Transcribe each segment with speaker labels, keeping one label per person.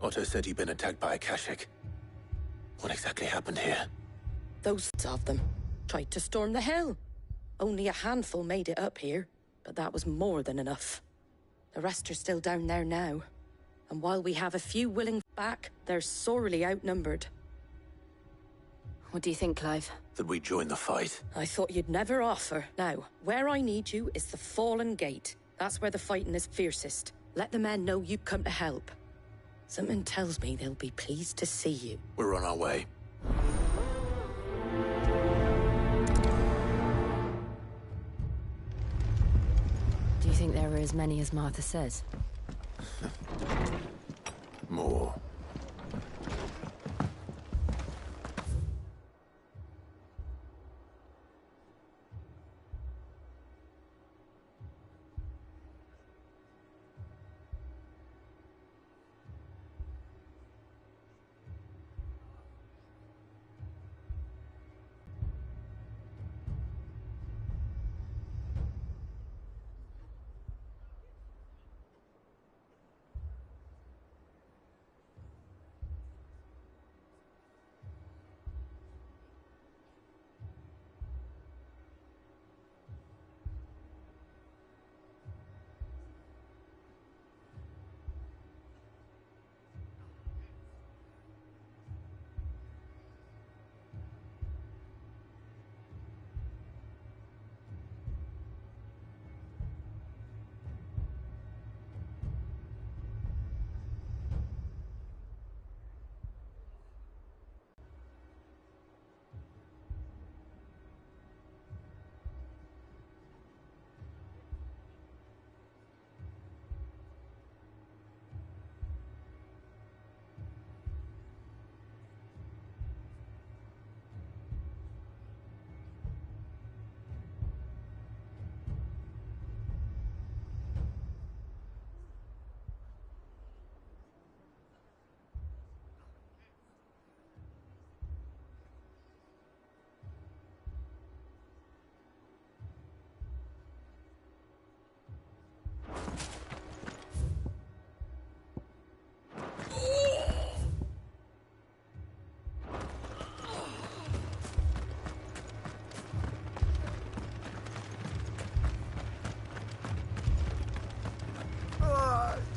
Speaker 1: Otto said he'd been attacked by a Kashik. What exactly happened here?
Speaker 2: Those of them tried to storm the Hell. Only a handful made it up here, but that was more than enough. The rest are still down there now. And while we have a few willing back, they're sorely outnumbered.
Speaker 3: What do you think, Clive?
Speaker 1: That we join the fight?
Speaker 2: I thought you'd never offer. Now, where I need you is the Fallen Gate. That's where the fighting is fiercest. Let the men know you've come to help. Something tells me they'll be pleased to see you.
Speaker 1: We're on our way.
Speaker 3: Do you think there were as many as Martha says?
Speaker 1: More.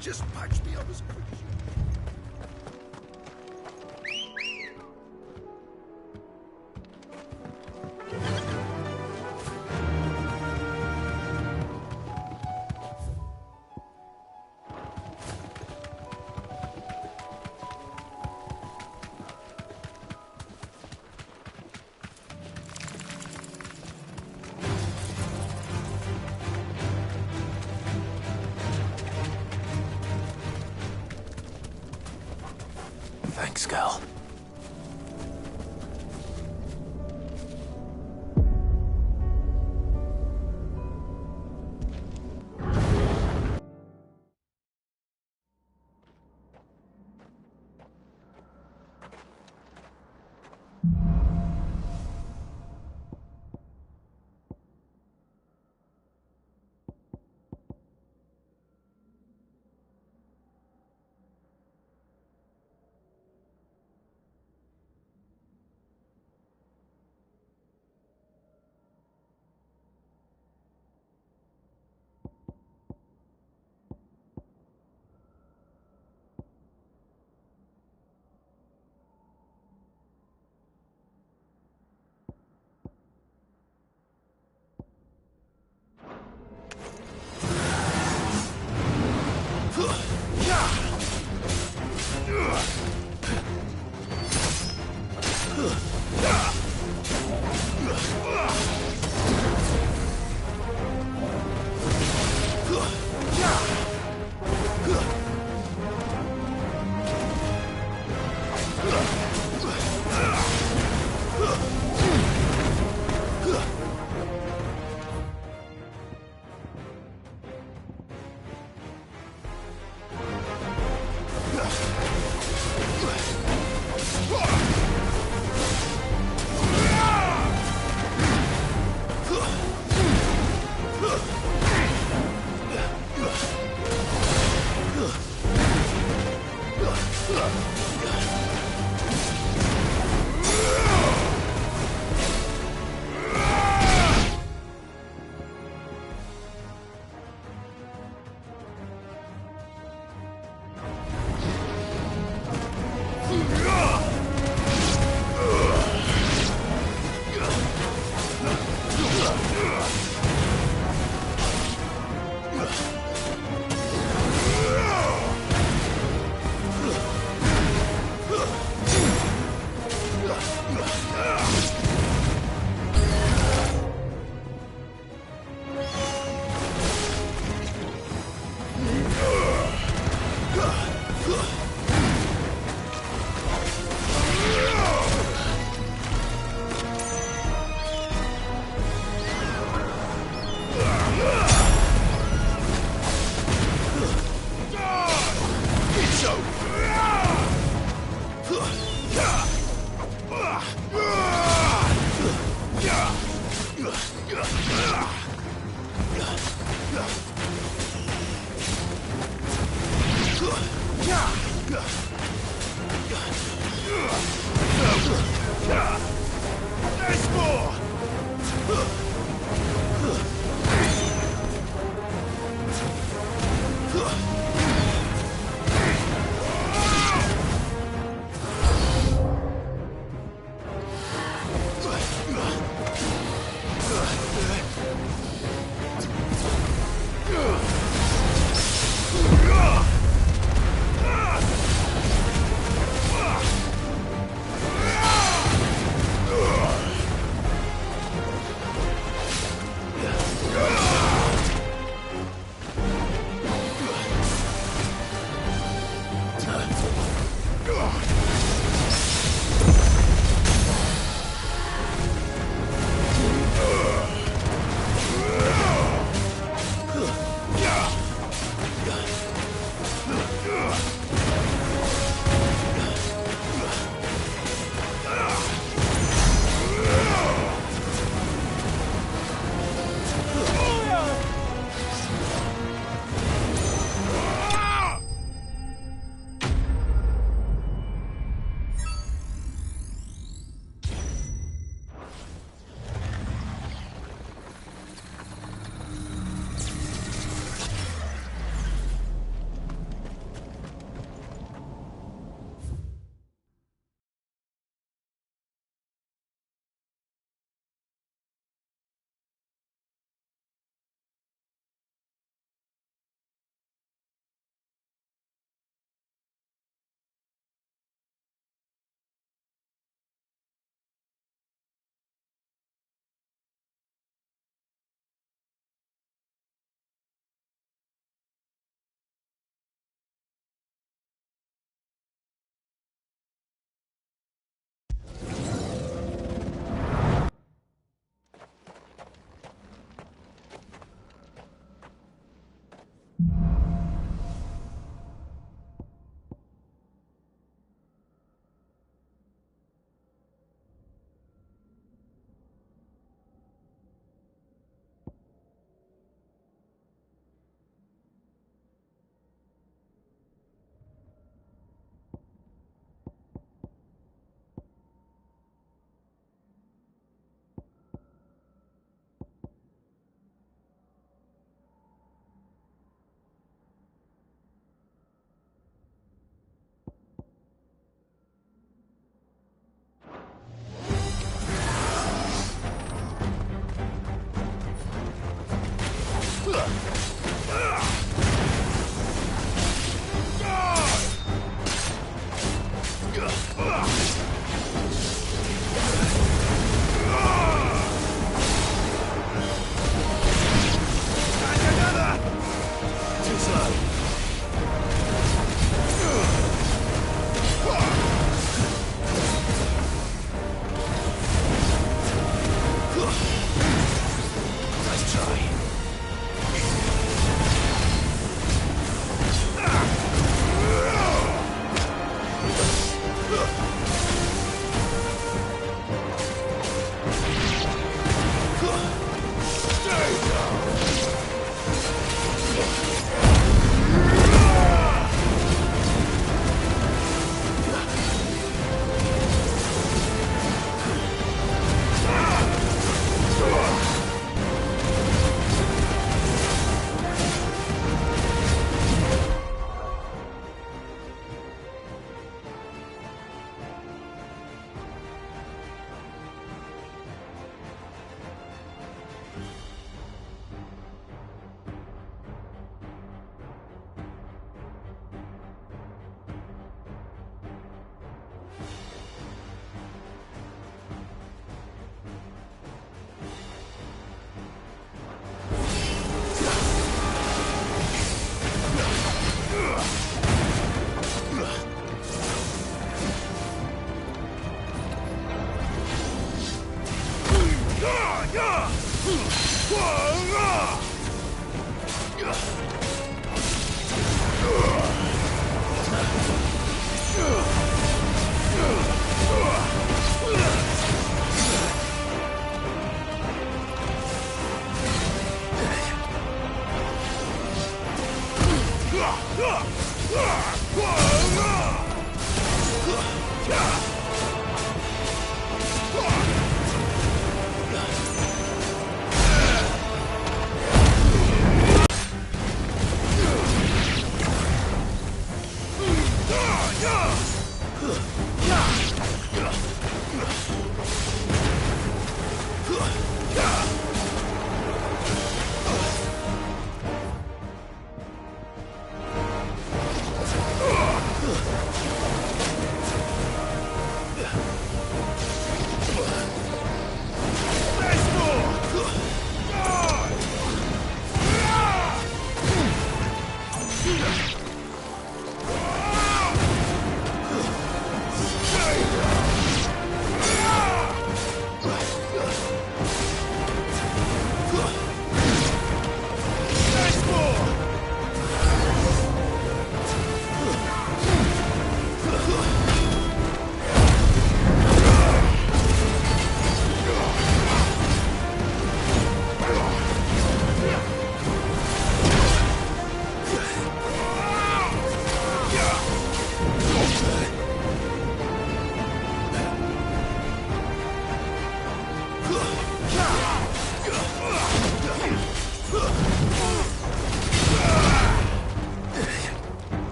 Speaker 4: Just patch me up as quick as you
Speaker 1: Thanks, Gal.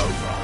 Speaker 4: over!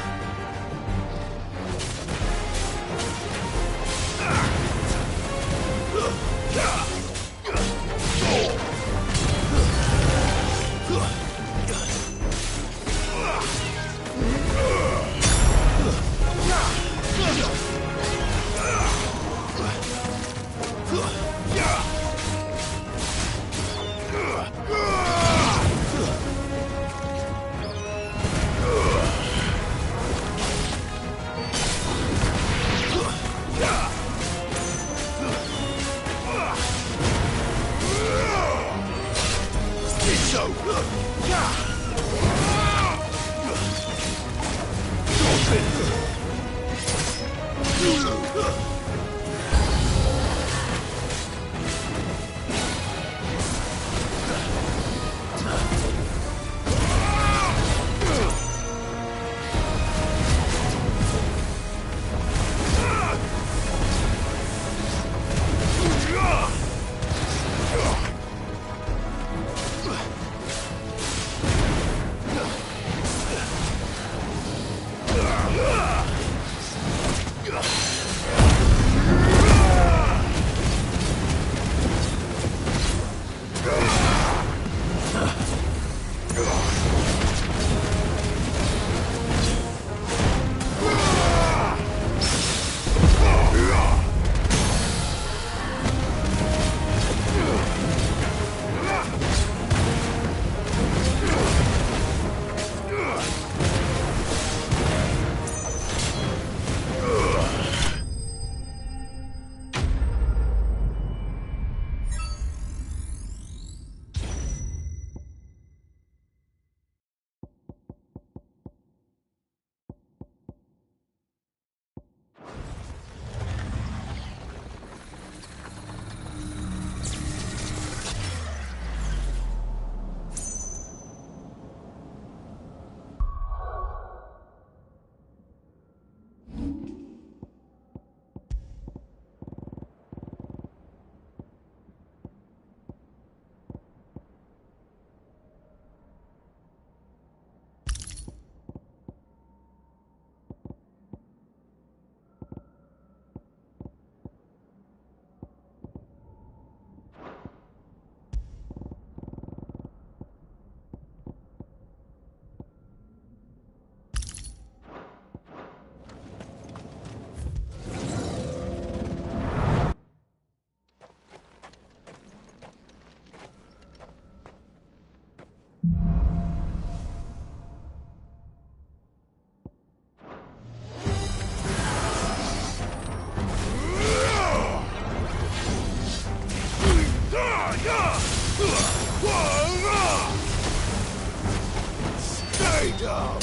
Speaker 4: Stay down!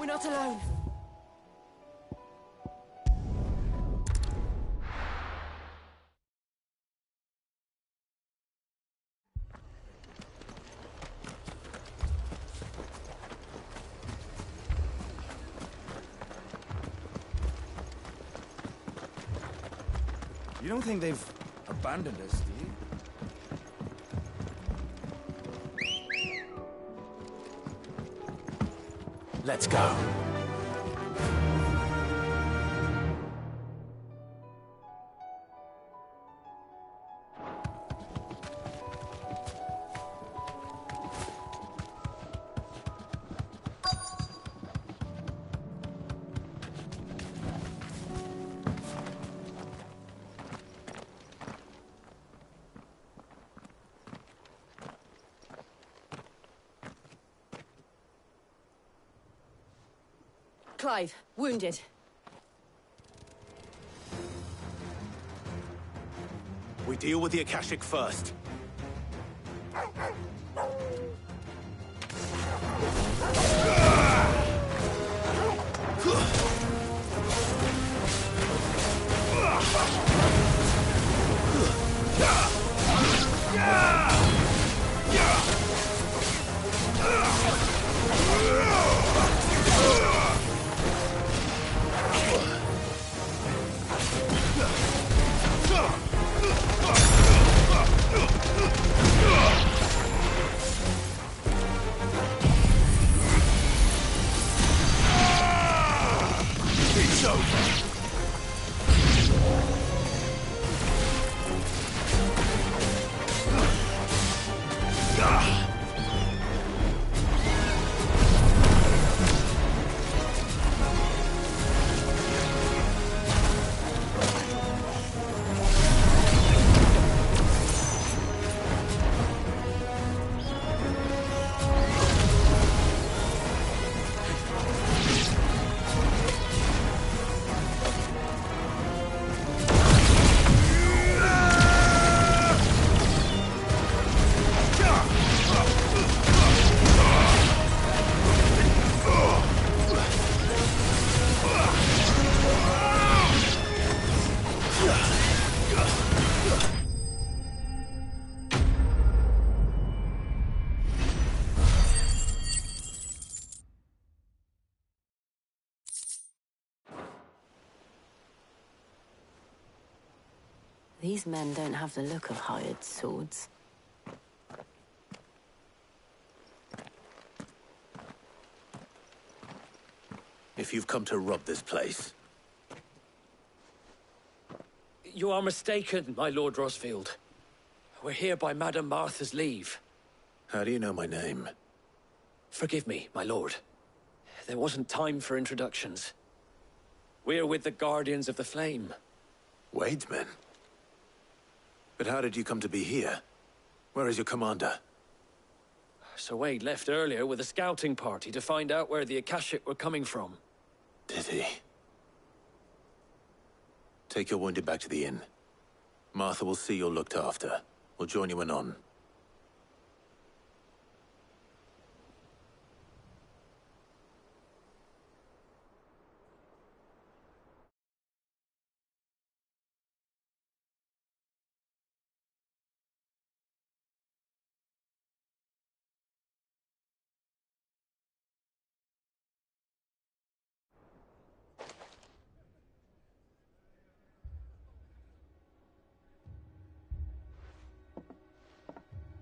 Speaker 3: not alone.
Speaker 5: You don't think they've abandoned us, do you?
Speaker 1: Let's go.
Speaker 3: Clive, wounded.
Speaker 1: We deal with the Akashic first.
Speaker 3: These men don't have the look of hired swords.
Speaker 1: If you've come to rob this place.
Speaker 6: You are mistaken, my Lord Rosfield. We're here by Madame Martha's leave.
Speaker 1: How do you know my name?
Speaker 6: Forgive me, my lord. There wasn't time for introductions. We're with the Guardians of the Flame.
Speaker 1: Wade's men? But how did you come to be here? Where is your commander?
Speaker 6: Sir Wade left earlier with a scouting party to find out where the Akashic were coming from.
Speaker 1: Did he? Take your wounded back to the inn. Martha will see you're looked after. We'll join you anon.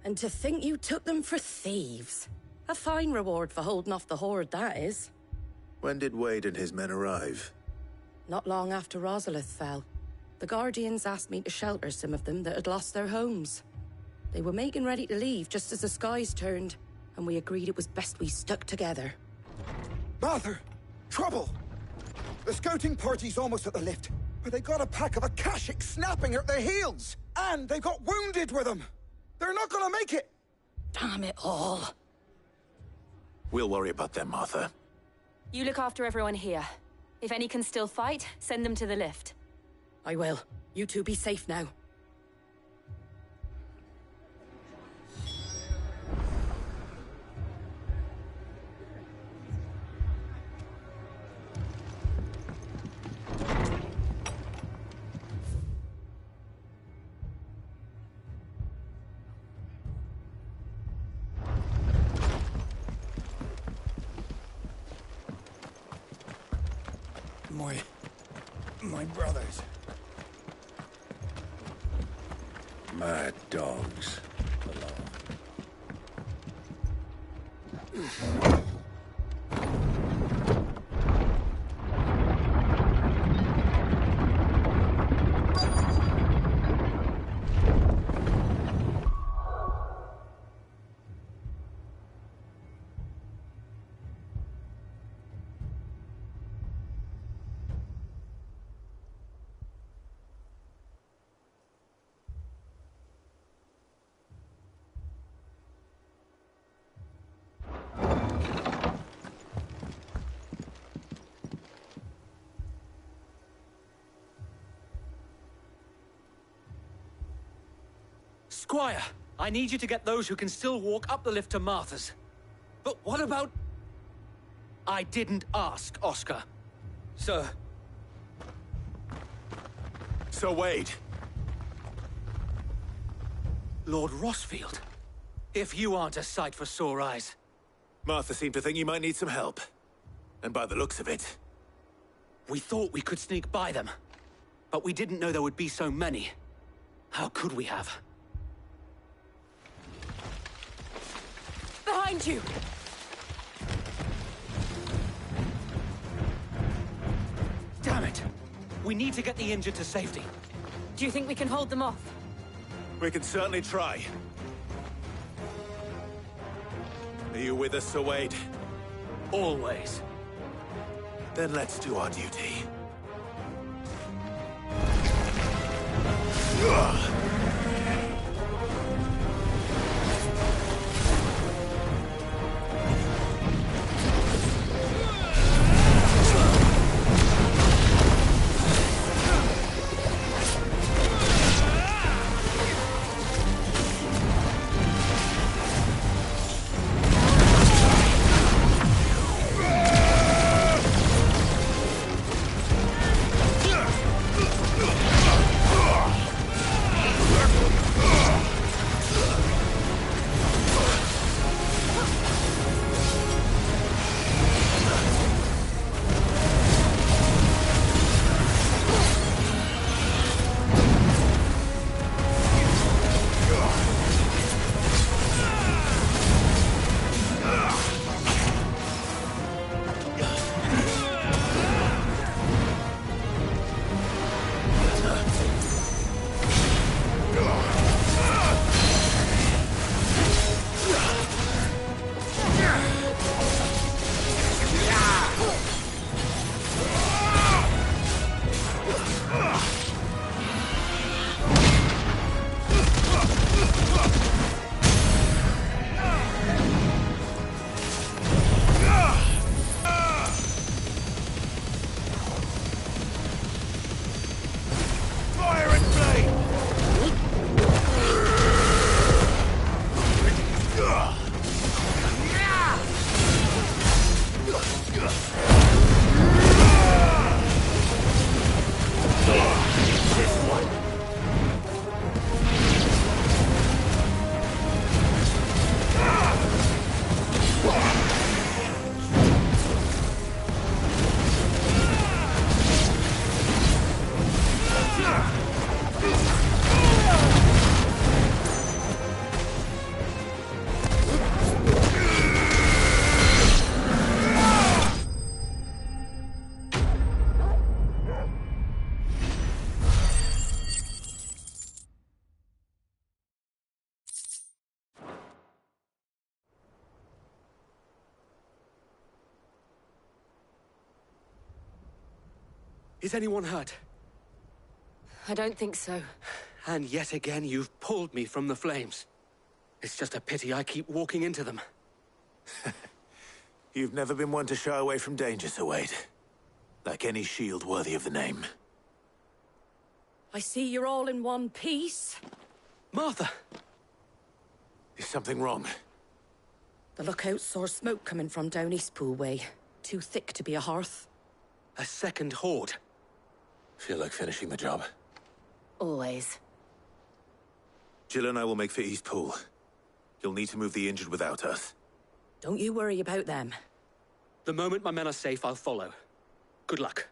Speaker 2: And to think you took them for thieves. A fine reward for holding off the horde, that is.
Speaker 1: When did Wade and his men arrive?
Speaker 2: Not long after Rosalith fell. The Guardians asked me to shelter some of them that had lost their homes. They were making ready to leave just as the skies turned, and we agreed it was best we stuck together.
Speaker 4: Martha! Trouble! The scouting party's almost at the lift, but they got a pack of Akashic snapping at their heels! And they've got wounded with them! They're not gonna make it!
Speaker 2: Damn it all.
Speaker 1: We'll worry about them, Martha.
Speaker 3: You look after everyone here. If any can still fight, send them to the lift.
Speaker 2: I will. You two be safe now.
Speaker 5: My brothers. Mad dogs.
Speaker 6: Squire, I need you to get those who can still walk up the lift to Martha's. But what about... I didn't ask, Oscar. Sir.
Speaker 1: So Wade.
Speaker 6: Lord Rossfield. If you aren't a sight for sore eyes.
Speaker 1: Martha seemed to think you might need some help. And by the looks of it...
Speaker 6: We thought we could sneak by them. But we didn't know there would be so many. How could we have?
Speaker 3: Behind you!
Speaker 6: Damn it! We need to get the injured to safety.
Speaker 3: Do you think we can hold them off?
Speaker 1: We can certainly try. Are you with us, Sir Wade?
Speaker 6: Always.
Speaker 1: Then let's do our duty.
Speaker 6: Is anyone hurt?
Speaker 3: I don't think so.
Speaker 6: And yet again, you've pulled me from the flames. It's just a pity I keep walking into them.
Speaker 1: You've never been one to shy away from danger, Sir Wade. Like any shield worthy of the name.
Speaker 2: I see you're all in one piece.
Speaker 6: Martha!
Speaker 1: Is something wrong?
Speaker 2: The lookout saw smoke coming from down Eastpool way. Too thick to be a hearth.
Speaker 6: A second horde.
Speaker 1: Feel like finishing the job.
Speaker 3: Always.
Speaker 1: Jill and I will make for Eastpool. You'll need to move the injured without us.
Speaker 2: Don't you worry about them.
Speaker 6: The moment my men are safe, I'll follow. Good luck.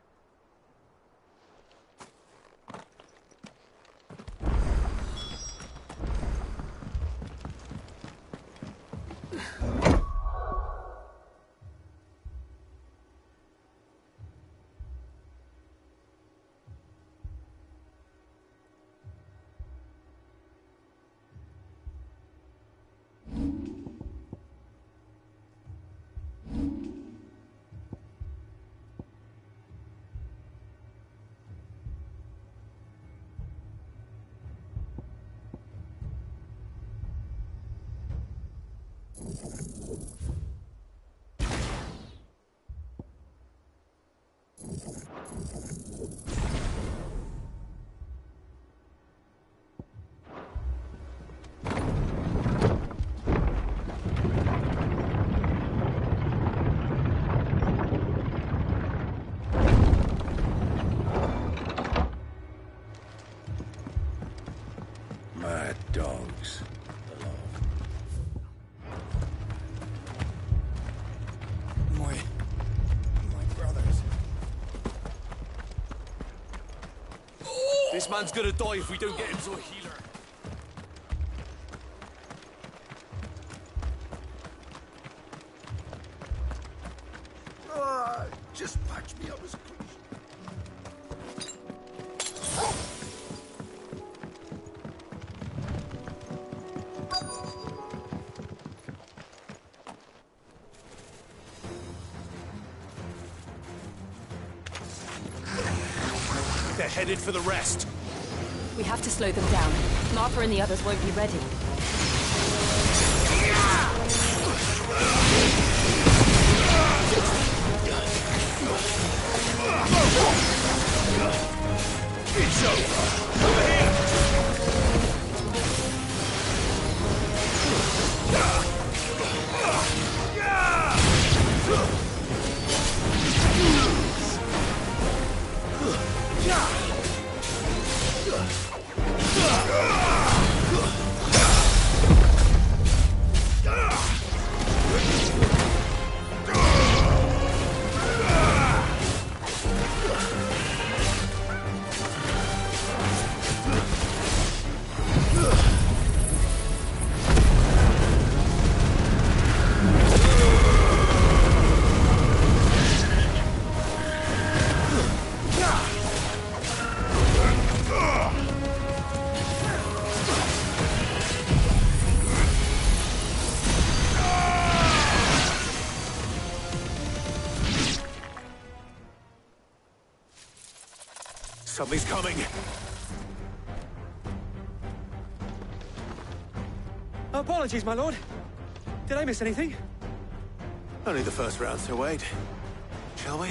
Speaker 5: Mad dogs.
Speaker 4: My brothers.
Speaker 1: This man's gonna die if we don't get him to a healer.
Speaker 4: Just patch me up as quick.
Speaker 1: They're headed for the rest.
Speaker 3: We have to slow them down. Martha and the others won't be ready.
Speaker 1: It's over. Over here. Something's coming.
Speaker 6: Apologies, my lord. Did I miss anything?
Speaker 1: Only the first round, so wait. Shall we?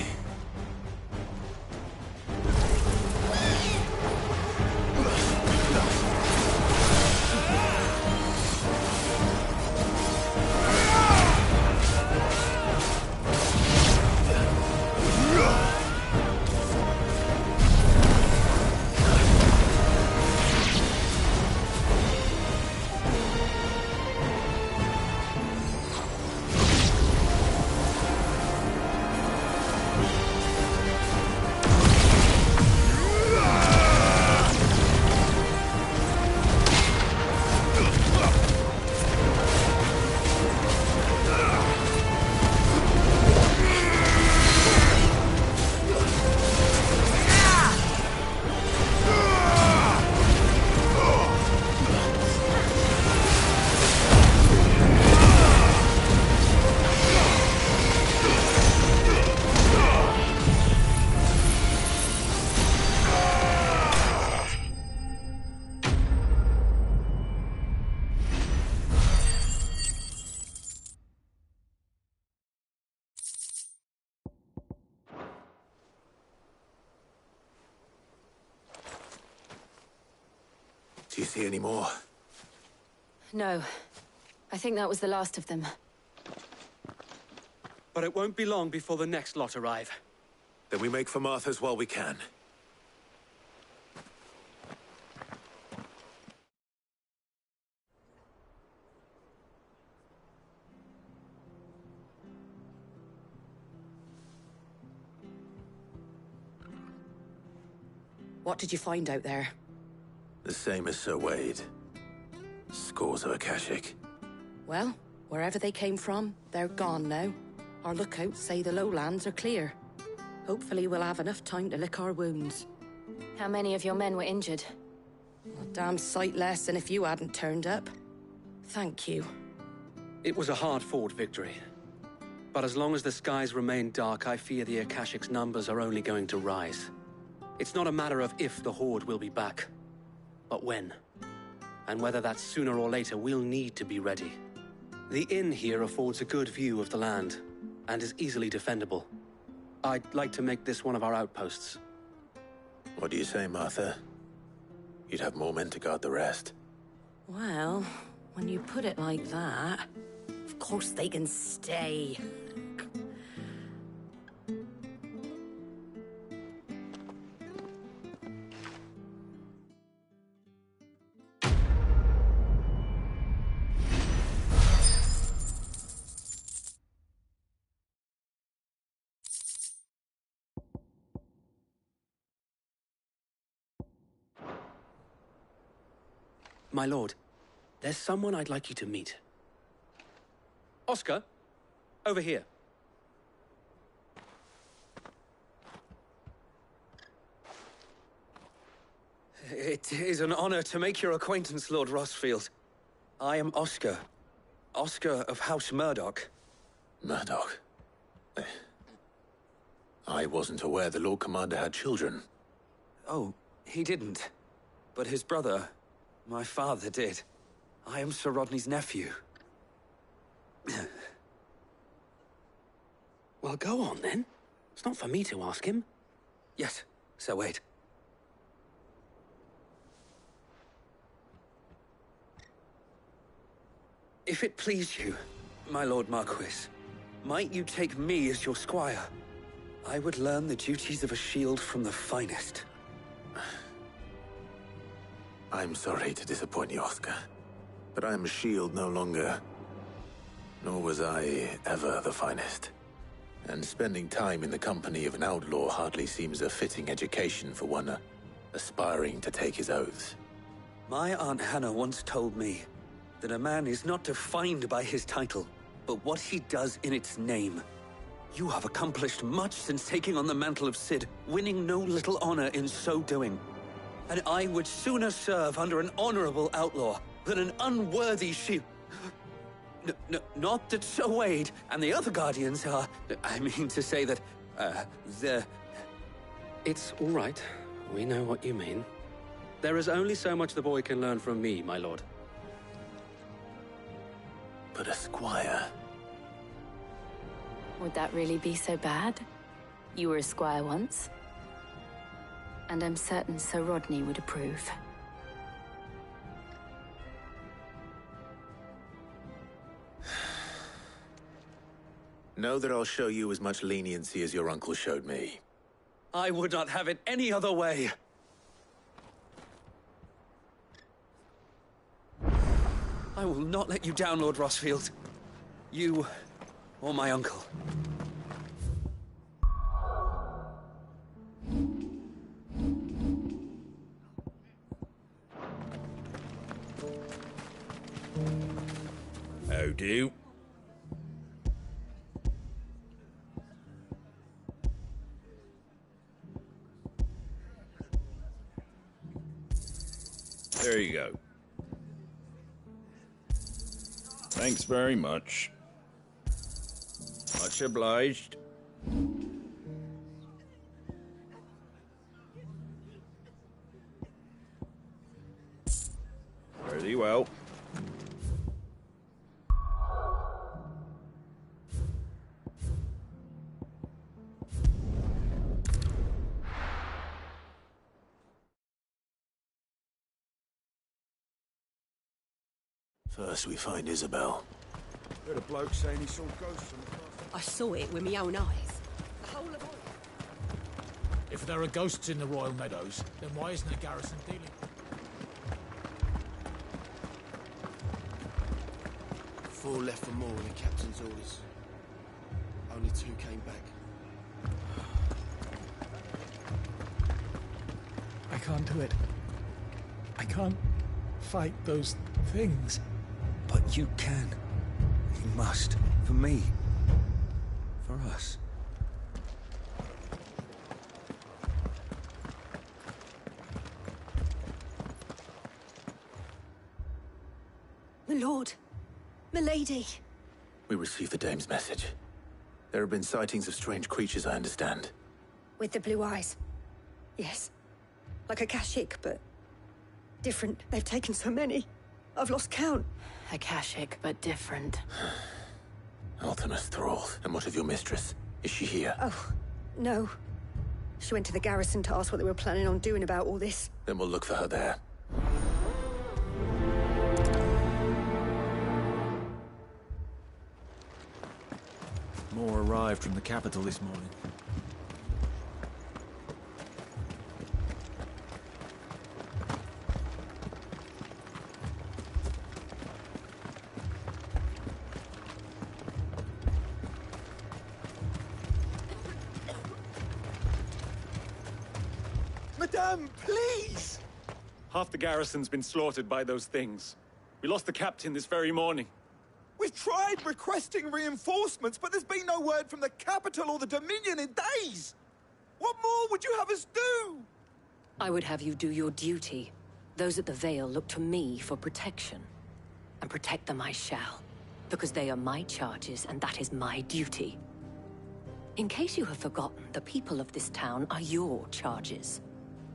Speaker 1: Do you see any more?
Speaker 3: No. I think that was the last of them.
Speaker 6: But it won't be long before the next lot arrive.
Speaker 1: Then we make for Martha's while we can.
Speaker 2: What did you find out there?
Speaker 1: The same as Sir Wade. Scores of Akashic.
Speaker 2: Well, Wherever they came from, they're gone now. Our lookouts say the lowlands are clear. Hopefully we'll have enough time to lick our wounds.
Speaker 3: How many of your men were injured?
Speaker 2: A damn sight less than if you hadn't turned up. Thank you.
Speaker 6: It was a hard-fought victory. But as long as the skies remain dark, I fear the Akashic's numbers are only going to rise. It's not a matter of if the Horde will be back, but when. And whether that's sooner or later, we'll need to be ready. The inn here affords a good view of the land, and is easily defendable. I'd like to make this one of our outposts.
Speaker 1: What do you say, Martha? You'd have more men to guard the rest.
Speaker 2: Well, when you put it like that, of course they can stay.
Speaker 6: My lord, there's someone I'd like you to meet. Oscar, over here.
Speaker 7: It is an honor to make your acquaintance, Lord Rossfield. I am Oscar. Oscar of House Murdoch.
Speaker 1: Murdoch? I wasn't aware the Lord Commander had children.
Speaker 7: Oh, he didn't. But his brother, my father, did. I am Sir Rodney's nephew.
Speaker 6: Well, go on then. It's not for me to ask him.
Speaker 7: Yes, Sir Wade. If it please you, my Lord Marquis, might you take me as your squire? I would learn the duties of a shield from the finest.
Speaker 1: I'm sorry to disappoint you, Oscar, but I'm a shield no longer. Nor was I ever the finest. And spending time in the company of an outlaw hardly seems a fitting education for one aspiring to take his oaths.
Speaker 7: My Aunt Hannah once told me that a man is not defined by his title, but what he does in its name. You have accomplished much since taking on the mantle of Cid, winning no little honor in so doing. And I would sooner serve under an honorable outlaw than an unworthy shield. Not that Sir Wade and the other Guardians are... I mean to say that, they're...
Speaker 6: It's all right. We know what you mean. There is only so much the boy can learn from me, my lord.
Speaker 1: But a squire...
Speaker 3: Would that really be so bad? You were a squire once. And I'm certain Sir Rodney would approve.
Speaker 1: Know that I'll show you as much leniency as your uncle showed me.
Speaker 7: I would not have it any other way. I will not let you down, Lord Rossfield. You, or my uncle.
Speaker 5: How do? There you go. Thanks very much. Much obliged. Very well.
Speaker 1: First we find Isabel.
Speaker 4: Heard a bloke saying he saw ghosts from the castle.
Speaker 8: I saw it with my own eyes. The whole of
Speaker 9: If there are ghosts in the Royal Meadows, then why isn't the garrison dealing?
Speaker 10: Four left for more in the captain's orders. Only 2 came back.
Speaker 9: I can't do it. I can't fight those things.
Speaker 7: But you can. must. For me. For us.
Speaker 8: My lord. Milady.
Speaker 1: We received the dame's message. There have been sightings of strange creatures, I understand.
Speaker 8: With the blue eyes. Yes. Like a Kashik, but different. They've taken so many. I've lost count.
Speaker 3: Akashic, but different.
Speaker 1: Ultimus thralls. And what of your mistress? Is she here?
Speaker 8: Oh, no. She went to the garrison to ask what they were planning on doing about all this.
Speaker 1: Then we'll look for her there.
Speaker 11: More arrived from the capital this morning.
Speaker 4: Madame, please!
Speaker 12: Half the garrison's been slaughtered by those things. We lost the captain this very morning.
Speaker 4: We've tried requesting reinforcements, but there's been no word from the capital or the Dominion in days! What more would you have us do?
Speaker 13: I would have you do your duty. Those at the Vale look to me for protection. And protect them I shall. Because they are my charges, and that is my duty. In case you have forgotten, the people of this town are your charges.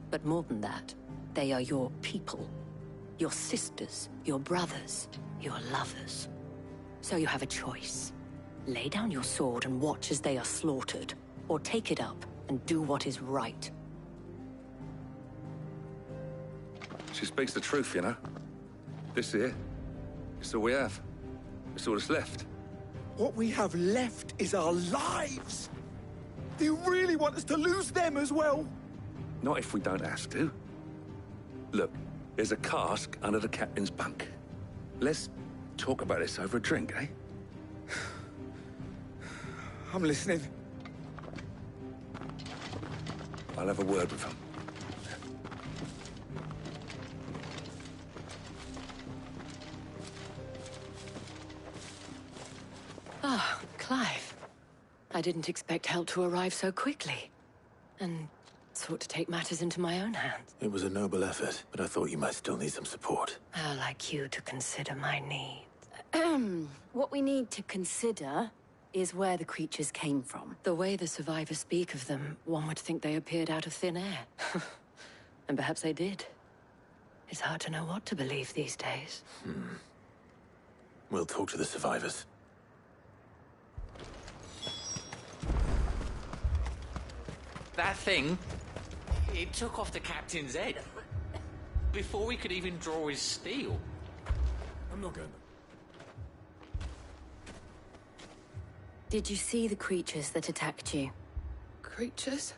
Speaker 13: But more than that, they are your people. Your sisters, your brothers, your lovers. So you have a choice. Lay down your sword and watch as they are slaughtered, or take it up and do what is right.
Speaker 14: She speaks the truth, you know. This here, it's all we have. It's all that's left.
Speaker 4: What we have left is our lives! Do you really want us to lose them as well?
Speaker 14: Not if we don't have to. Look, there's a cask under the captain's bunk. Let's talk about this over a drink, eh?
Speaker 4: I'm listening.
Speaker 14: I'll have a word with him.
Speaker 13: Ah, Clive. I didn't expect help to arrive so quickly. And sought to take matters into my own hands.
Speaker 1: It was a noble effort, but I thought you might still need some support.
Speaker 13: How like you to consider my needs.
Speaker 3: What we need to consider is where the creatures came from.
Speaker 13: The way the survivors speak of them, one would think they appeared out of thin air. And perhaps they did. It's hard to know what to believe these days.
Speaker 1: We'll talk to the survivors.
Speaker 15: That thing, it took off the captain's head. Before we could even draw his steel.
Speaker 9: I'm not going.
Speaker 3: Did you see the creatures that attacked you?
Speaker 16: Creatures?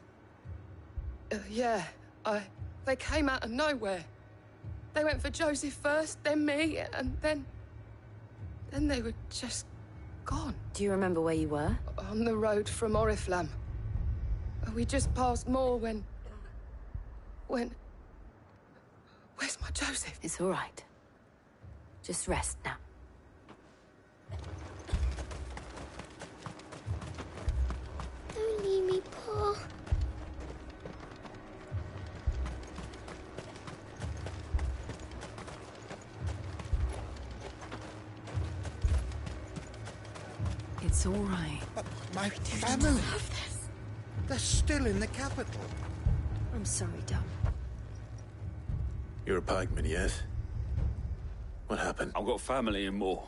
Speaker 16: Yeah, they came out of nowhere. They went for Joseph first, then me, and then they were just gone.
Speaker 3: Do you remember where you were?
Speaker 16: On the road from Oriflamme. We just passed more when... Where's my Joseph?
Speaker 3: It's all right. Just rest now.
Speaker 17: Don't leave me, Paul.
Speaker 3: It's all right.
Speaker 10: But my family... They're still in the capital.
Speaker 3: I'm sorry, Dom.
Speaker 1: You're a pikeman, yes? What happened?
Speaker 5: I've got family in Moor.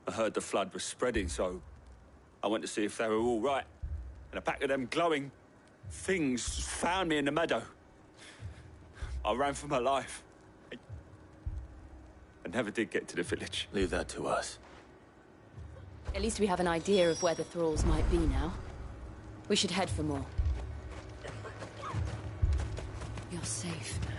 Speaker 5: I heard the flood was spreading, so I went to see if they were all right. And a pack of them glowing things found me in the meadow. I ran for my life. I never did get to the village.
Speaker 1: Leave that to us.
Speaker 3: At least we have an idea of where the thralls might be now. We should head for more.
Speaker 13: You're safe now.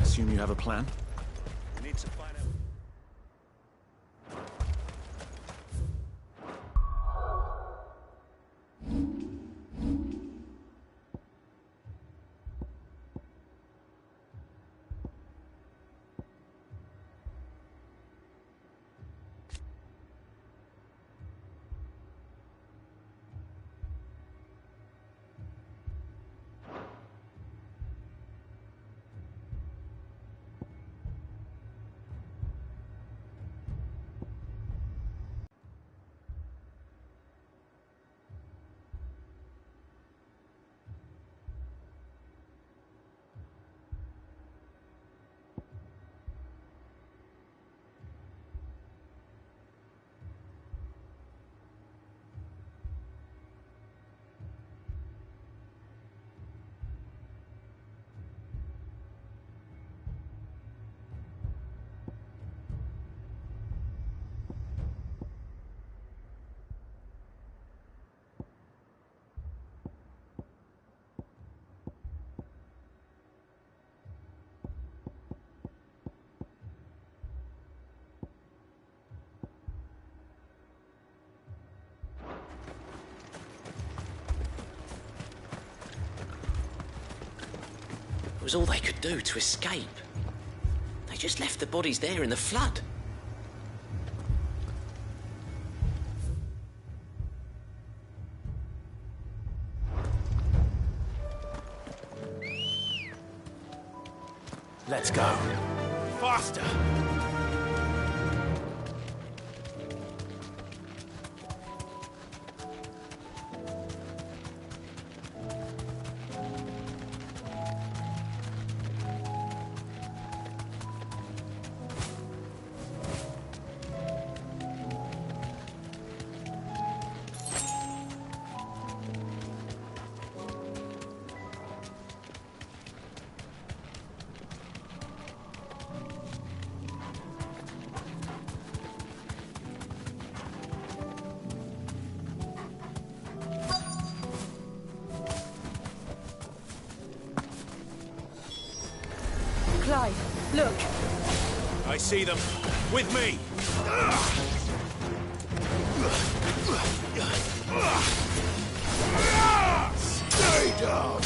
Speaker 11: Assume you have a plan?
Speaker 5: We need to find out.
Speaker 18: was all they could do to escape. They just left the bodies there in the flood.
Speaker 9: Let's go. Faster!
Speaker 8: Clive, look.
Speaker 9: I see them. With me! Stay down!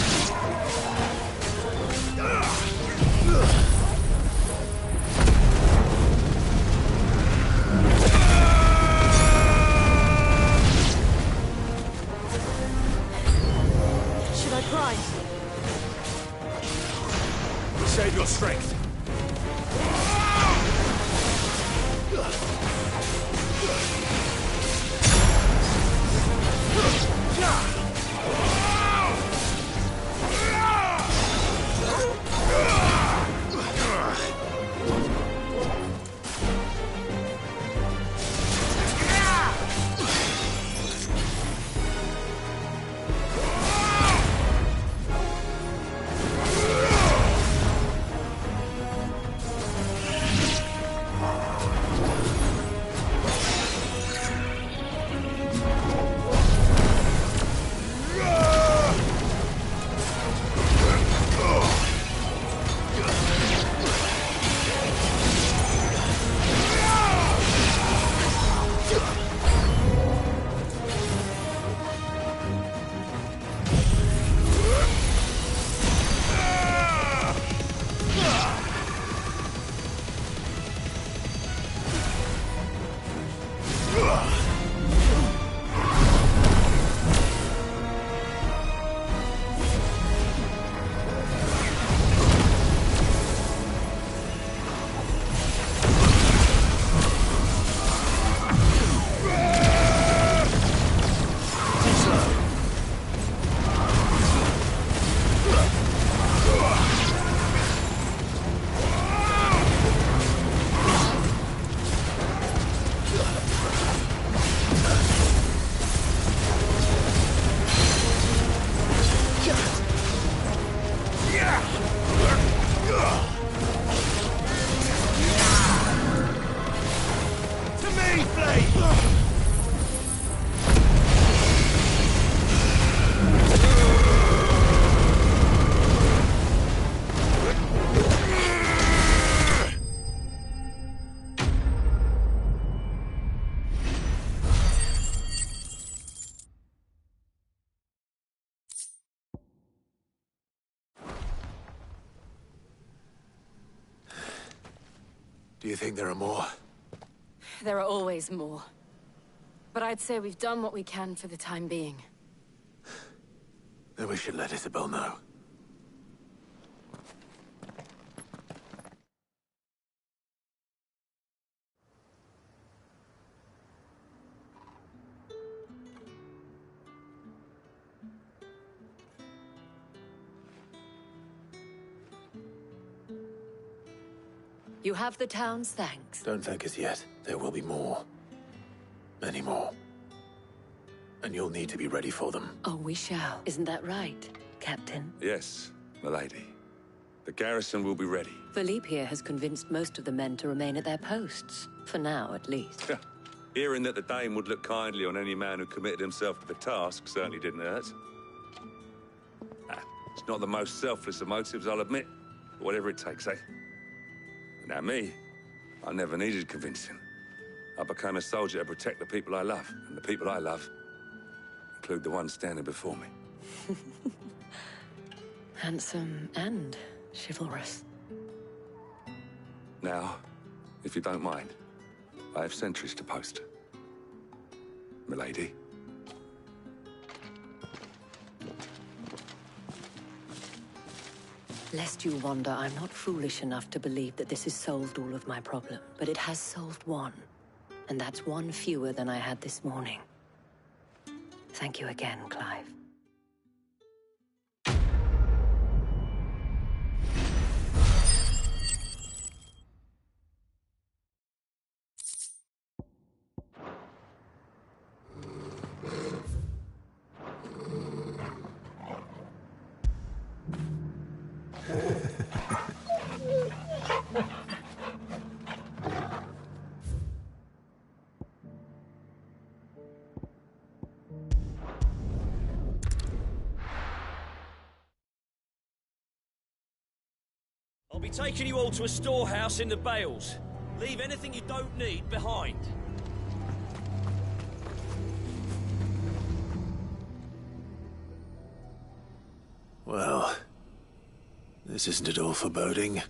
Speaker 8: Should I pry?
Speaker 9: Save your strength.
Speaker 1: Do you think there are more?
Speaker 3: There are always more. But I'd say we've done what we can for the time being.
Speaker 1: Then we should let Isabel know.
Speaker 13: You have the town's thanks.
Speaker 1: Don't thank us yet. There will be more. Many more. And you'll need to be ready for them.
Speaker 13: Oh, we shall. Isn't that right, Captain?
Speaker 14: Yes, milady. The garrison will be ready.
Speaker 13: Philippe here has convinced most of the men to remain at their posts. For now, at least.
Speaker 14: Hearing that the Dane would look kindly on any man who committed himself to the task certainly didn't hurt. It's not the most selfless of motives, I'll admit. But whatever it takes, eh? Now me, I never needed convincing. I became a soldier to protect the people I love, and the people I love include the ones standing before me.
Speaker 13: Handsome and Chivalrous.
Speaker 14: Now, if you don't mind, I have sentries to post. Milady.
Speaker 13: Lest you wonder, I'm not foolish enough to believe that this has solved all of my problem. But it has solved one. And that's one fewer than I had this morning. Thank you again, Clive.
Speaker 19: I'll be taking you all to a storehouse in the Bales. Leave anything you don't need behind.
Speaker 1: Well, this isn't at all foreboding.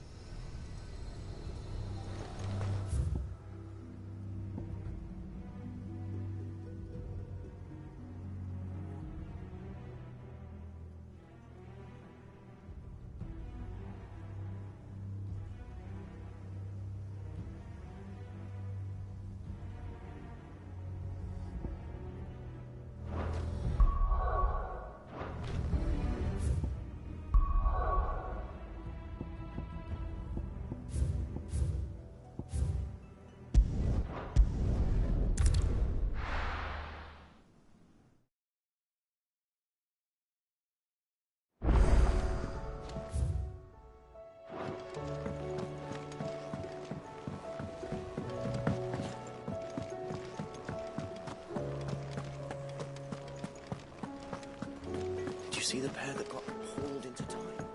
Speaker 10: See the pair that got hauled into time?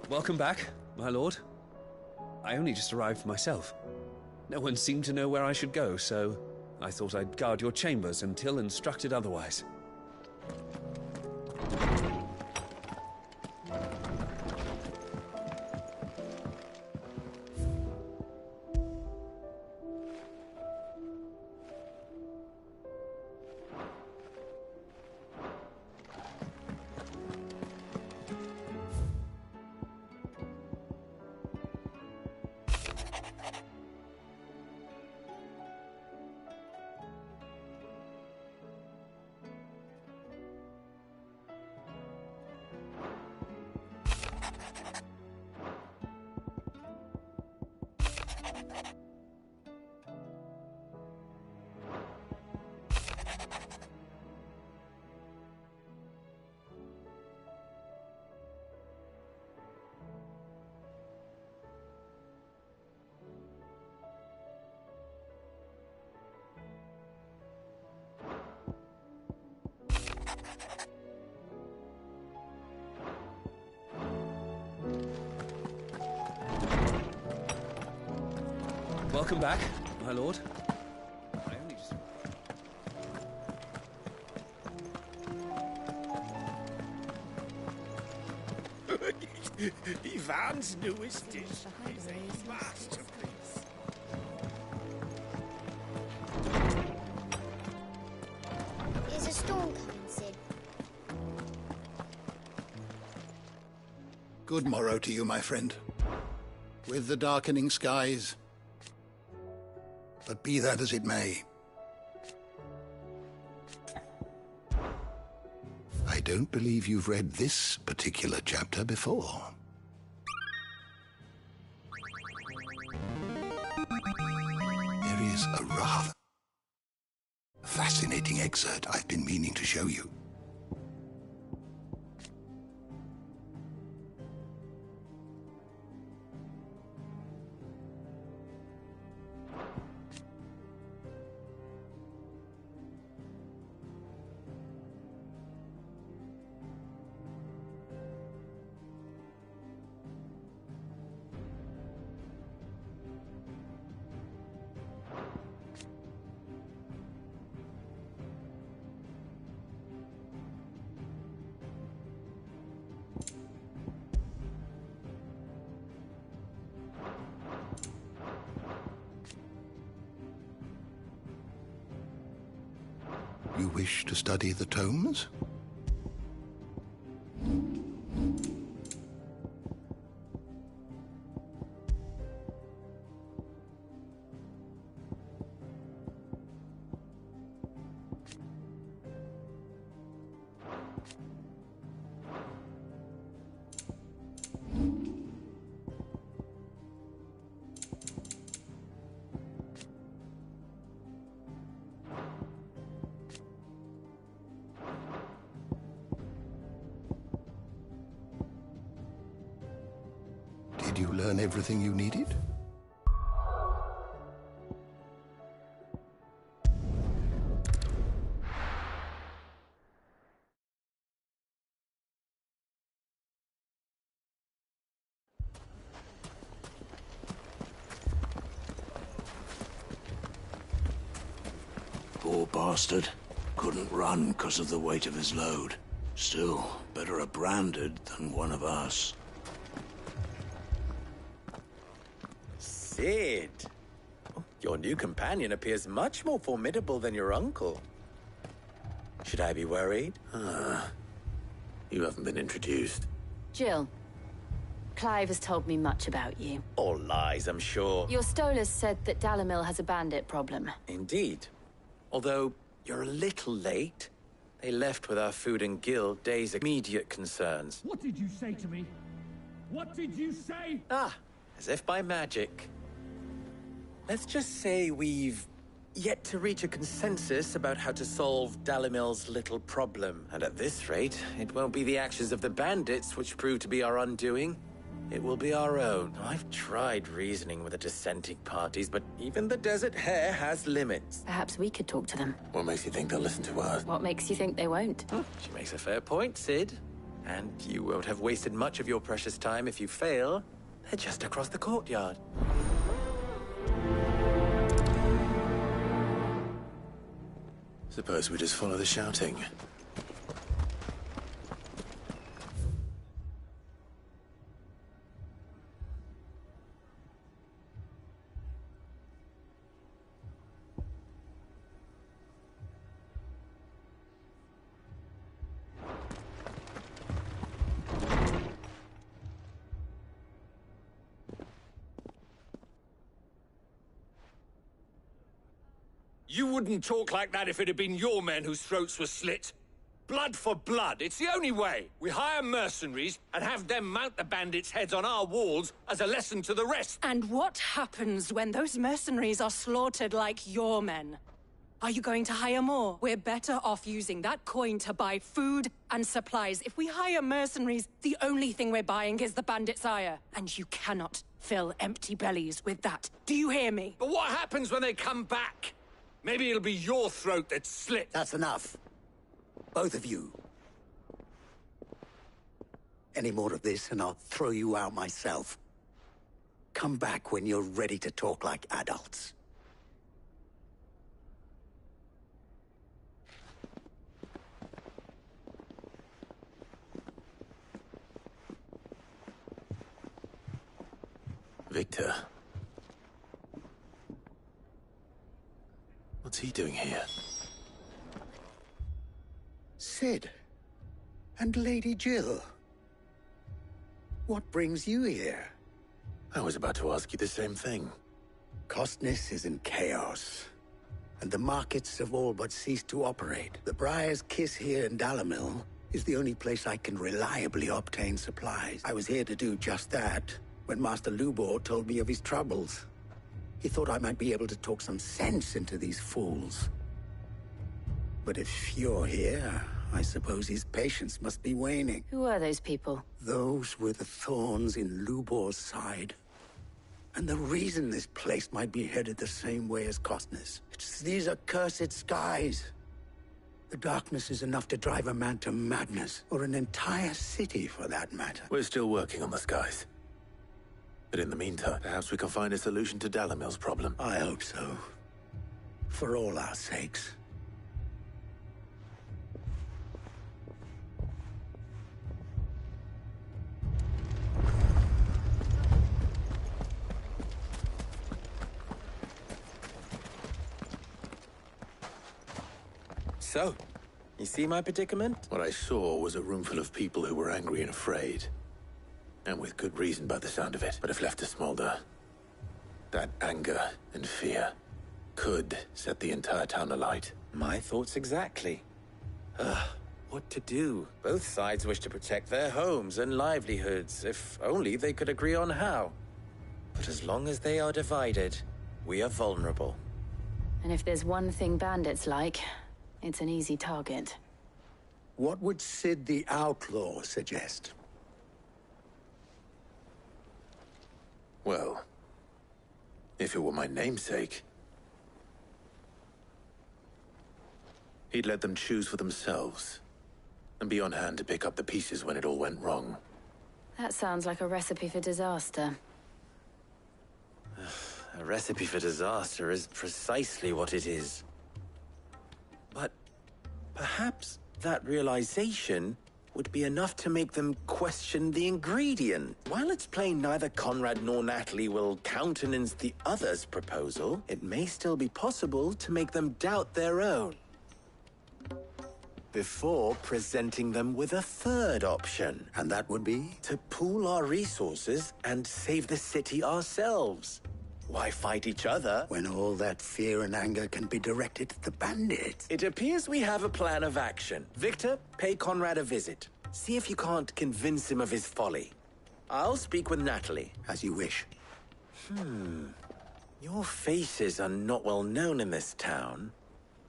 Speaker 7: Welcome back, my lord. I only just arrived myself. No one seemed to know where I should go, so I thought I'd guard your chambers until instructed otherwise. Welcome back, my lord. I only just...
Speaker 9: Ivan's newest dish is a masterpiece.
Speaker 17: Is a storm coming, Sid?
Speaker 20: Good morrow to you, my friend. With the darkening skies. But be that as it may, I don't believe you've read this particular chapter before. There is a rather fascinating excerpt I've been meaning to show you. You wish to study the tomes? Did you learn everything you needed?
Speaker 21: Poor bastard. Couldn't run because of the weight of his load. Still, better a branded than one of us.
Speaker 22: Sid! Your new companion appears much more formidable than your uncle. Should I be worried?
Speaker 1: You haven't been introduced.
Speaker 3: Jill, Clive has told me much about you.
Speaker 22: All lies, I'm sure.
Speaker 3: Your Stolas said that Dalamil has a bandit problem.
Speaker 22: Indeed. Although, you're a little late. They left with our food and guild days immediate concerns.
Speaker 23: What did you say to me? What did you say?
Speaker 22: As if by magic. Let's just say we've yet to reach a consensus about how to solve Dalamil's little problem. And at this rate, it won't be the actions of the bandits which prove to be our undoing. It will be our own. I've tried reasoning with the dissenting parties, but even the Desert Hare has limits.
Speaker 3: Perhaps we could talk to them.
Speaker 1: What makes you think they'll listen to us?
Speaker 3: What makes you think they won't?
Speaker 22: She makes a fair point, Sid. And you won't have wasted much of your precious time if you fail. They're just across the courtyard.
Speaker 1: Suppose we just follow the shouting.
Speaker 5: You wouldn't talk like that if it had been your men whose throats were slit. Blood for blood, it's the only way. We hire mercenaries and have them mount the bandits' heads on our walls as a lesson to the rest.
Speaker 24: And what happens when those mercenaries are slaughtered like your men? Are you going to hire more? We're better off using that coin to buy food and supplies. If we hire mercenaries, the only thing we're buying is the bandits' ire. And you cannot fill empty bellies with that. Do you hear me?
Speaker 5: But what happens when they come back? Maybe it'll be your throat that's slit.
Speaker 21: That's enough. Both of you. Any more of this and I'll throw you out myself. Come back when you're ready to talk like adults.
Speaker 1: Victor. What's he doing here?
Speaker 21: Sid. And Lady Jill. What brings you here?
Speaker 1: I was about to ask you the same thing.
Speaker 21: Costness is in chaos, and the markets have all but ceased to operate. The Briar's Kiss here in Dalamil is the only place I can reliably obtain supplies. I was here to do just that when Master Lubor told me of his troubles. He thought I might be able to talk some sense into these fools. But if you're here, I suppose his patience must be waning.
Speaker 3: Who are those people?
Speaker 21: Those were the thorns in Lubor's side. And the reason this place might be headed the same way as Costness. It's these accursed skies. The darkness is enough to drive a man to madness, or an entire city for that matter.
Speaker 1: We're still working on the skies. But in the meantime, perhaps we can find a solution to Dalamil's problem.
Speaker 21: I hope so. For all our sakes.
Speaker 22: So, you see my predicament?
Speaker 1: What I saw was a room full of people who were angry and afraid. And with good reason by the sound of it. But if left to smolder, that anger and fear could set the entire town alight.
Speaker 22: My thoughts exactly. What to do? Both sides wish to protect their homes and livelihoods, if only they could agree on how. But as long as they are divided, we are vulnerable.
Speaker 3: And if there's one thing bandits like, it's an easy target.
Speaker 21: What would Sid the Outlaw suggest?
Speaker 1: Well, if it were my namesake, he'd let them choose for themselves and be on hand to pick up the pieces when it all went wrong.
Speaker 3: That sounds like a recipe for disaster.
Speaker 22: A recipe for disaster is precisely what it is. But perhaps that realization would be enough to make them question the ingredient. While it's plain neither Conrad nor Natalie will countenance the other's proposal, it may still be possible to make them doubt their own. Before presenting them with a third option.
Speaker 21: And that would be?
Speaker 22: To pool our resources and save the city ourselves. Why fight each other?
Speaker 21: When all that fear and anger can be directed at the bandits.
Speaker 22: It appears we have a plan of action. Victor, pay Conrad a visit. See if you can't convince him of his folly. I'll speak with Natalie.
Speaker 21: As you wish.
Speaker 22: Your faces are not well known in this town.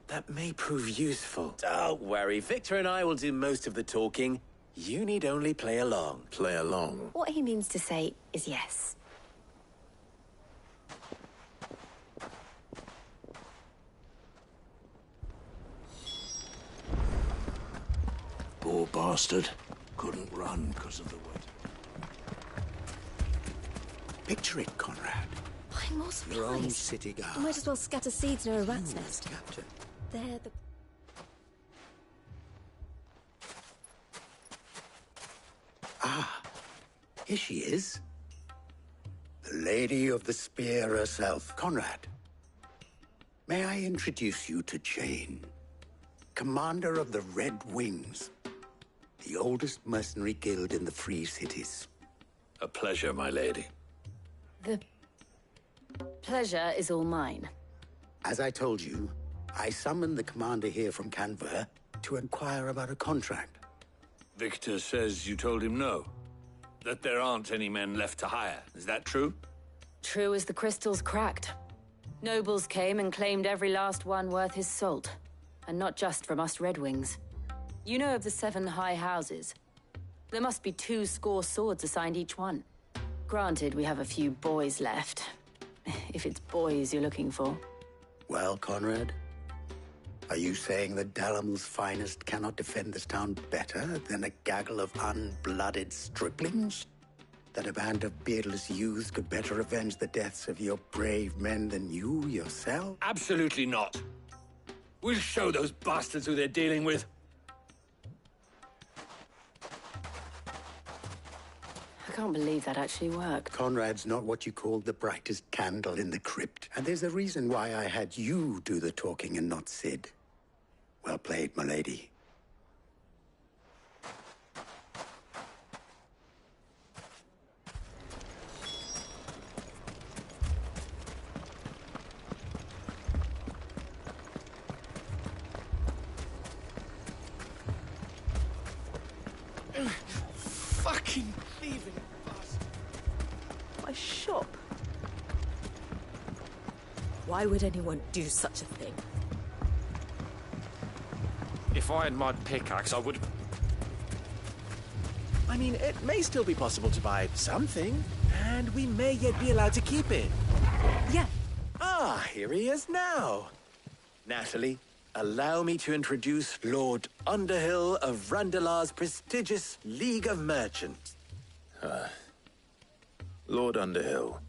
Speaker 22: That may prove useful. Don't worry, Victor and I will do most of the talking. You need only play along.
Speaker 1: Play along?
Speaker 3: What he means to say is yes.
Speaker 2: Poor bastard. Couldn't run because of the wet.
Speaker 21: Picture it, Conrad.
Speaker 8: I'm more surprised.
Speaker 21: Your own city guard.
Speaker 8: You might as well scatter seeds near a rat's nest.
Speaker 21: Captain.
Speaker 8: They're the...
Speaker 21: Ah, here she is. The Lady of the Spear herself. Conrad, may I introduce you to Jane, commander of the Red Wings, the oldest mercenary guild in the Free Cities.
Speaker 2: A pleasure, my lady.
Speaker 3: The pleasure is all mine.
Speaker 21: As I told you, I summoned the commander here from Canver to inquire about a contract.
Speaker 2: Victor says you told him no. That there aren't any men left to hire. Is that true?
Speaker 3: True as the crystals cracked. Nobles came and claimed every last one worth his salt. And not just from us Red Wings. You know of the 7 high houses. There must be 2 swords assigned each one. Granted, we have a few boys left. If it's boys you're looking for.
Speaker 21: Well, Conrad, are you saying that Dalamil's finest cannot defend this town better than a gaggle of unblooded striplings? That a band of beardless youths could better avenge the deaths of your brave men than you yourself?
Speaker 2: Absolutely not. We'll show those bastards who they're dealing with.
Speaker 3: I can't believe that actually worked.
Speaker 21: Conrad's not what you call the brightest candle in the crypt. And there's a reason why I had you do the talking and not Sid. Well played, my lady.
Speaker 10: Fucking thieving bastard.
Speaker 8: My shop. Why would anyone do such a thing?
Speaker 19: If I had my pickaxe, I would...
Speaker 22: I mean, it may still be possible to buy something, and we may yet be allowed to keep it.
Speaker 8: Yeah.
Speaker 22: Ah, here he is now. Natalie, allow me to introduce Lord Underhill of Randalar's prestigious League of Merchants.
Speaker 1: Lord Underhill.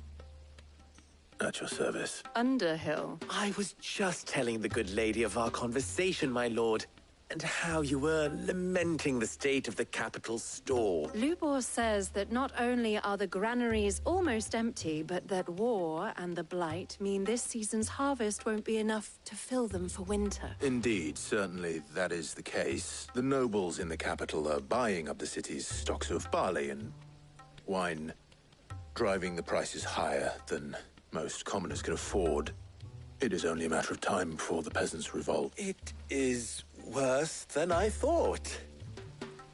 Speaker 1: At your service.
Speaker 3: Underhill?
Speaker 22: I was just telling the good lady of our conversation, my lord. and how you were lamenting the state of the capital store.
Speaker 24: Lubor says that not only are the granaries almost empty, but that war and the Blight mean this season's harvest won't be enough to fill them for winter.
Speaker 1: Indeed, certainly that is the case. The nobles in the capital are buying up the city's stocks of barley and wine, driving the prices higher than most commoners can afford. It is only a matter of time before the peasants revolt.
Speaker 22: It is worse than I thought.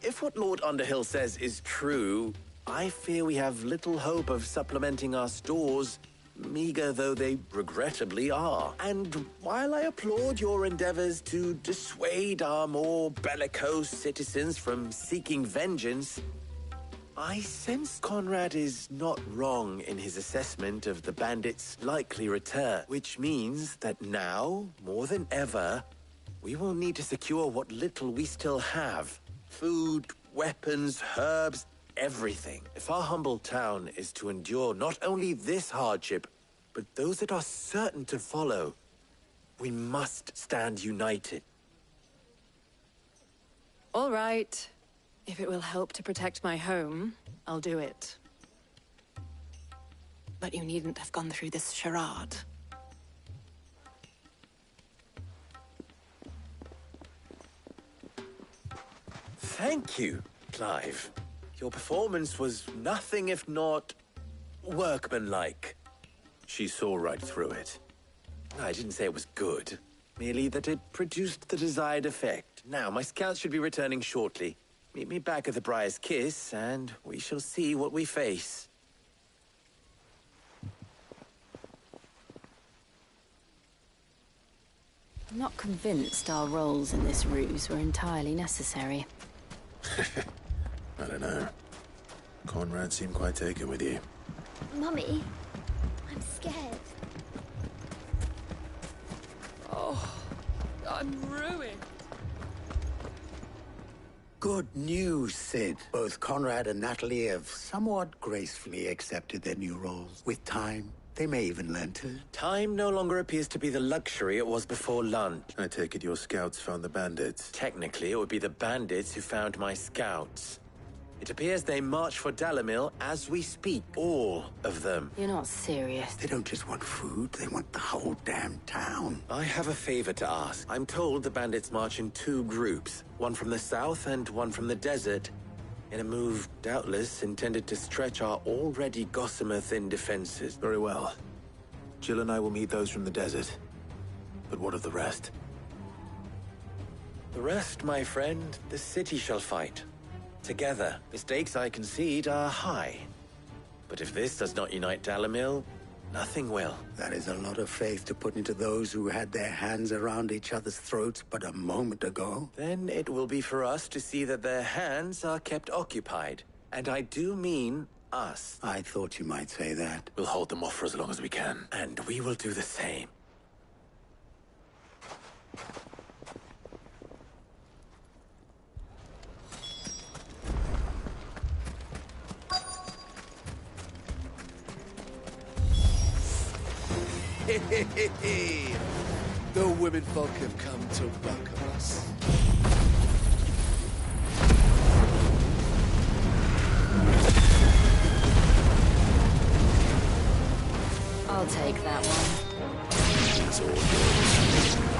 Speaker 22: If what Lord Underhill says is true, I fear we have little hope of supplementing our stores, meager though they regrettably are. And while I applaud your endeavors to dissuade our more bellicose citizens from seeking vengeance, I sense Conrad is not wrong in his assessment of the bandits' likely return, which means that now, more than ever, we will need to secure what little we still have. Food, weapons, herbs, everything. If our humble town is to endure not only this hardship, but those that are certain to follow, we must stand united.
Speaker 24: All right. If it will help to protect my home, I'll do it. But you needn't have gone through this charade.
Speaker 22: Thank you, Clive. Your performance was nothing if not workmanlike.
Speaker 1: She saw right through it.
Speaker 22: I didn't say it was good, merely that it produced the desired effect. Now, my scouts should be returning shortly. Meet me back at the Briar's Kiss, and we shall see what we face.
Speaker 3: I'm not convinced our roles in this ruse were entirely necessary.
Speaker 1: I don't know. Conrad seemed quite taken with you.
Speaker 17: Mummy, I'm scared.
Speaker 16: Oh, I'm ruined.
Speaker 21: Good news, Sid. Both Conrad and Natalie have somewhat gracefully accepted their new roles. With time, they may even learn to.
Speaker 22: Time no longer appears to be the luxury it was before lunch.
Speaker 1: I take it your scouts found the bandits.
Speaker 22: Technically, it would be the bandits who found my scouts. It appears they march for Dalimil as we speak. All of them.
Speaker 3: You're not serious.
Speaker 21: They don't just want food, they want the whole damn town.
Speaker 22: I have a favor to ask. I'm told the bandits march in 2 groups, one from the south and one from the desert, in a move doubtless intended to stretch our already gossamer-thin defenses.
Speaker 1: Very well. Jill and I will meet those from the desert. But what of the rest?
Speaker 22: The rest, my friend, the city shall fight. Together. The stakes, I concede, are high. But if this does not unite Dalimil, nothing will.
Speaker 21: That is a lot of faith to put into those who had their hands around each other's throats but a moment ago.
Speaker 22: Then it will be for us to see that their hands are kept occupied. And I do mean us.
Speaker 21: I thought you might say that.
Speaker 1: We'll hold them off for as long as we can.
Speaker 22: And we will do the same.
Speaker 10: The women folk have come to welcome us.
Speaker 3: I'll take that one.
Speaker 10: It's all yours.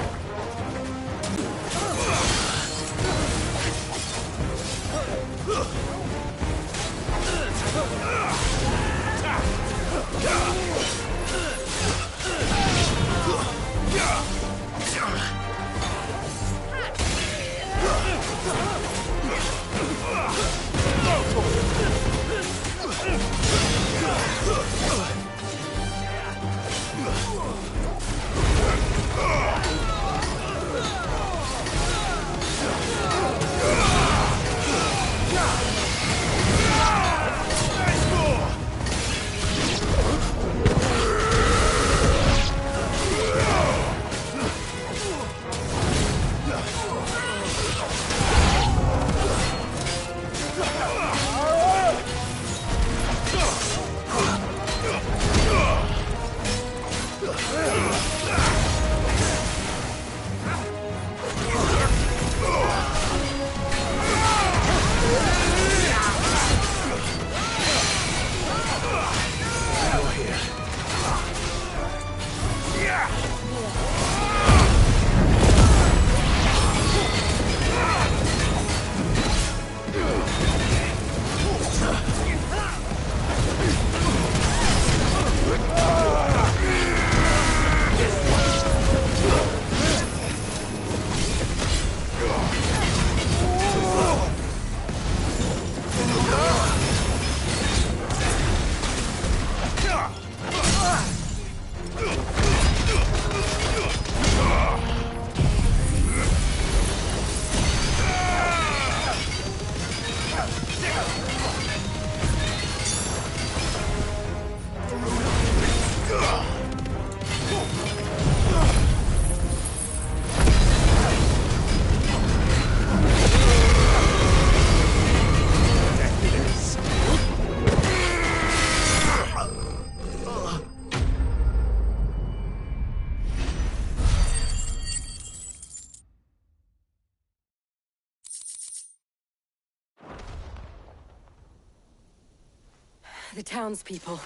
Speaker 3: The townspeople.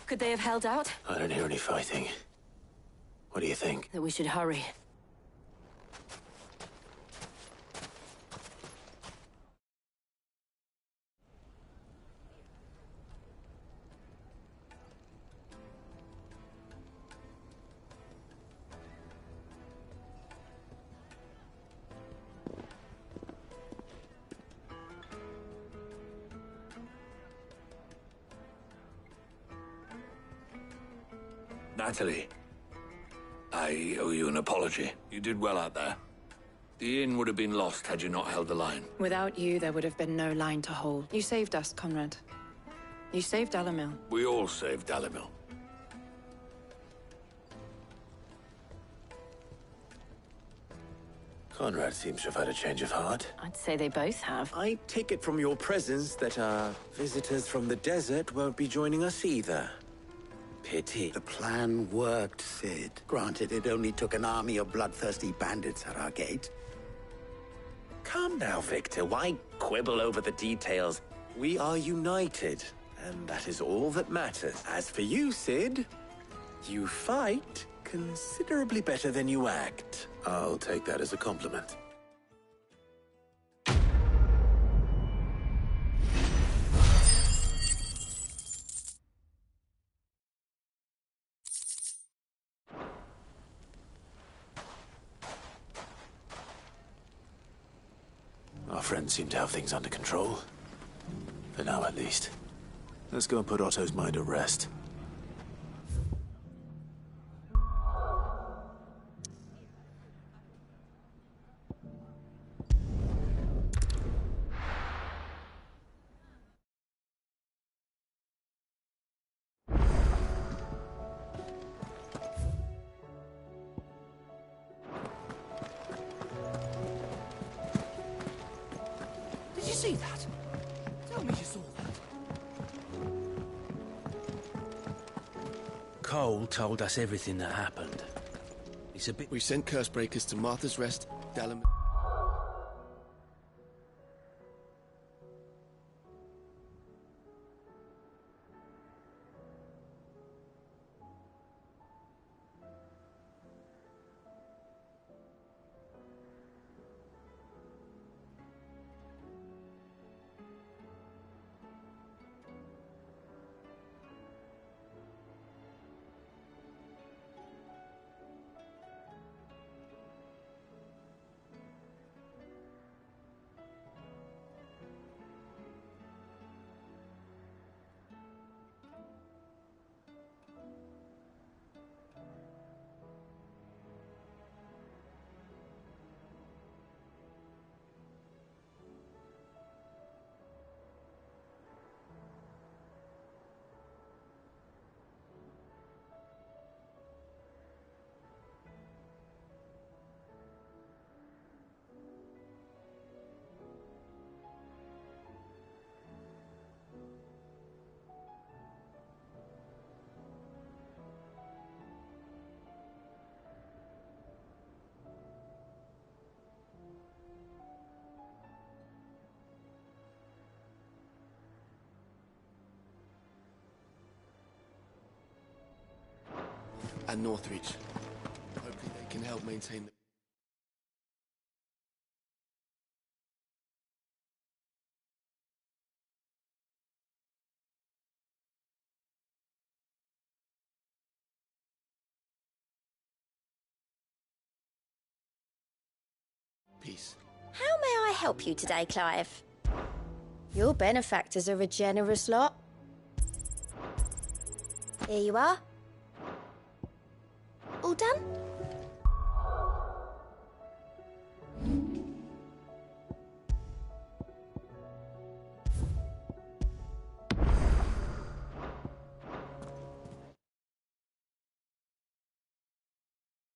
Speaker 3: Could they have held out?
Speaker 1: I don't hear any fighting. What do you think?
Speaker 3: That we should hurry.
Speaker 2: Natalie, I owe you an apology. You did well out there. The inn would have been lost had you not held the line.
Speaker 24: Without you, there would have been no line to hold. You saved us, Conrad. You saved Dalamil.
Speaker 2: We all saved Dalamil.
Speaker 1: Conrad seems to have had a change of heart.
Speaker 3: I'd say they both have.
Speaker 22: I take it from your presence that our visitors from the desert won't be joining us either. Pity.
Speaker 21: The plan worked, Sid. Granted, it only took an army of bloodthirsty bandits at our gate.
Speaker 22: Calm now, Victor. Why quibble over the details? We are united, and that is all that matters. As for you, Sid, you fight considerably better than you act.
Speaker 1: I'll take that as a compliment. Our friends seem to have things under control. For now, at least. Let's go and put Otto's mind at rest.
Speaker 10: Did you see that? Tell me you saw that.
Speaker 4: Cole told us everything that happened. It's a bit...
Speaker 10: We sent Cursebreakers to Martha's Rest, Dalamil. And Northreach. Hopefully they can help maintain the... Peace.
Speaker 17: How may I help you today, Clive? Your benefactors are a generous lot. Here you are. All done?